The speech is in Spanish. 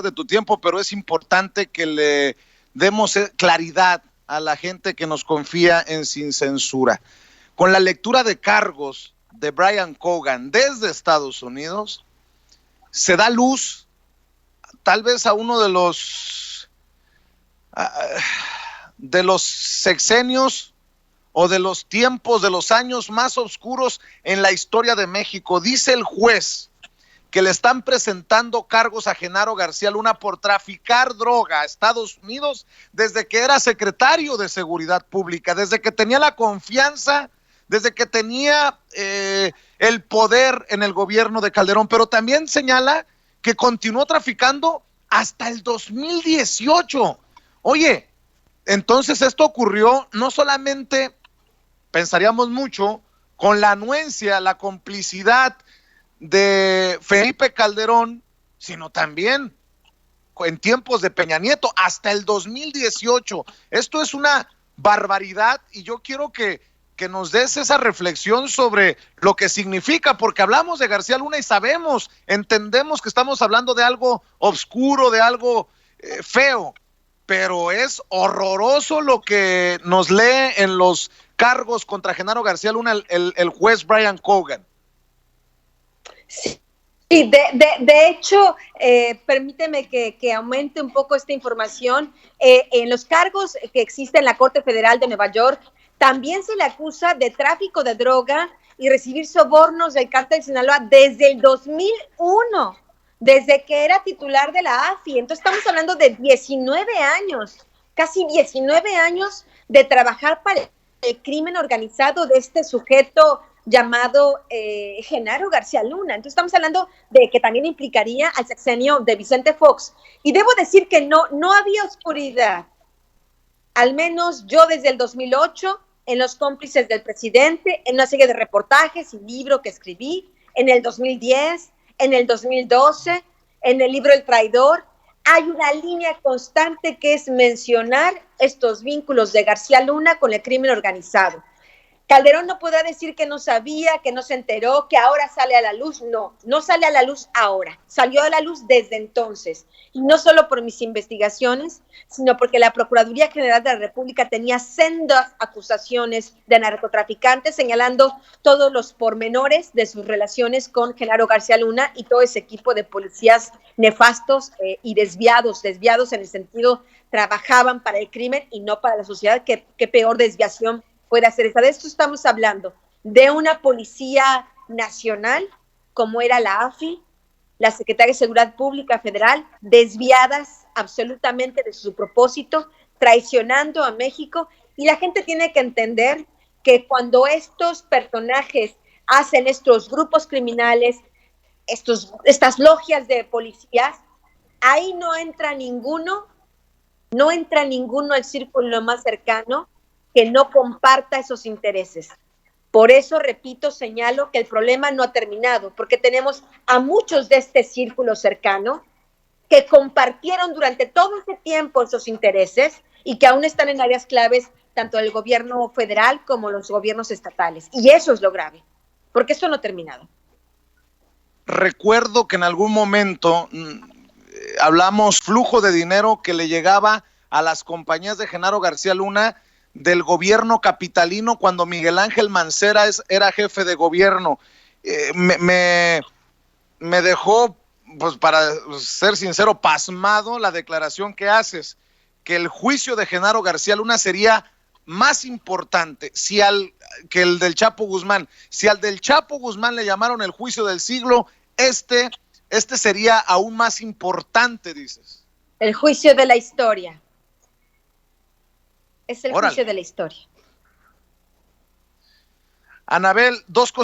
de tu tiempo, pero es importante que le demos claridad a la gente que nos confía en Sin Censura. Con la lectura de cargos de Brian Cogan desde Estados Unidos, se da luz tal vez a uno de los sexenios o de los tiempos, de los años más oscuros en la historia de México. Dice el juez que le están presentando cargos a Genaro García Luna por traficar droga a Estados Unidos desde que era secretario de Seguridad Pública, desde que tenía la confianza, desde que tenía el poder en el gobierno de Calderón, pero también señala que continuó traficando hasta el 2018. Oye, entonces esto ocurrió no solamente, pensaríamos mucho, con la anuencia, la complicidad de Felipe Calderón, sino también en tiempos de Peña Nieto, hasta el 2018. Esto es una barbaridad y yo quiero que nos des esa reflexión sobre lo que significa, porque hablamos de García Luna y sabemos, entendemos que estamos hablando de algo oscuro, de algo feo, pero es horroroso lo que nos lee en los cargos contra Genaro García Luna el juez Brian Cogan. Sí, de hecho, permíteme que aumente un poco esta información. En los cargos que existen en la Corte Federal de Nueva York, también se le acusa de tráfico de droga y recibir sobornos del Cártel de Sinaloa desde el 2001, desde que era titular de la AFI. Entonces estamos hablando de 19 años, casi 19 años de trabajar para el crimen organizado de este sujeto llamado Genaro García Luna. Entonces estamos hablando de que también implicaría al sexenio de Vicente Fox. Y debo decir que no había oscuridad, al menos yo desde el 2008, en Los cómplices del presidente, en una serie de reportajes y libro que escribí, en el 2010, en el 2012, en el libro El Traidor. Hay una línea constante que es mencionar estos vínculos de García Luna con el crimen organizado. Calderón no podrá decir que no sabía, que no se enteró, que ahora sale a la luz. No sale a la luz ahora, salió a la luz desde entonces. Y no solo por mis investigaciones, sino porque la Procuraduría General de la República tenía sendas acusaciones de narcotraficantes, señalando todos los pormenores de sus relaciones con Genaro García Luna y todo ese equipo de policías nefastos y desviados en el sentido, trabajaban para el crimen y no para la sociedad. Qué peor desviación puede hacer esa. De esto estamos hablando, de una policía nacional, como era la AFI, la Secretaría de Seguridad Pública Federal, desviadas absolutamente de su propósito, traicionando a México, y la gente tiene que entender que cuando estos personajes hacen estos grupos criminales, estas logias de policías, ahí no entra ninguno al círculo más cercano que no comparta esos intereses. Por eso, repito, señalo que el problema no ha terminado, porque tenemos a muchos de este círculo cercano que compartieron durante todo ese tiempo esos intereses y que aún están en áreas claves, tanto del gobierno federal como los gobiernos estatales. Y eso es lo grave, porque esto no ha terminado. Recuerdo que en algún momento hablamos flujo de dinero que le llegaba a las compañías de Genaro García Luna del gobierno capitalino cuando Miguel Ángel Mancera era jefe de gobierno. Me dejó, pues para ser sincero, pasmado la declaración que haces, que el juicio de Genaro García Luna sería más importante que el del Chapo Guzmán. Si al del Chapo Guzmán le llamaron el juicio del siglo, este sería aún más importante, dices. El juicio de la historia. Es el juicio de la historia. Anabel, dos cositas.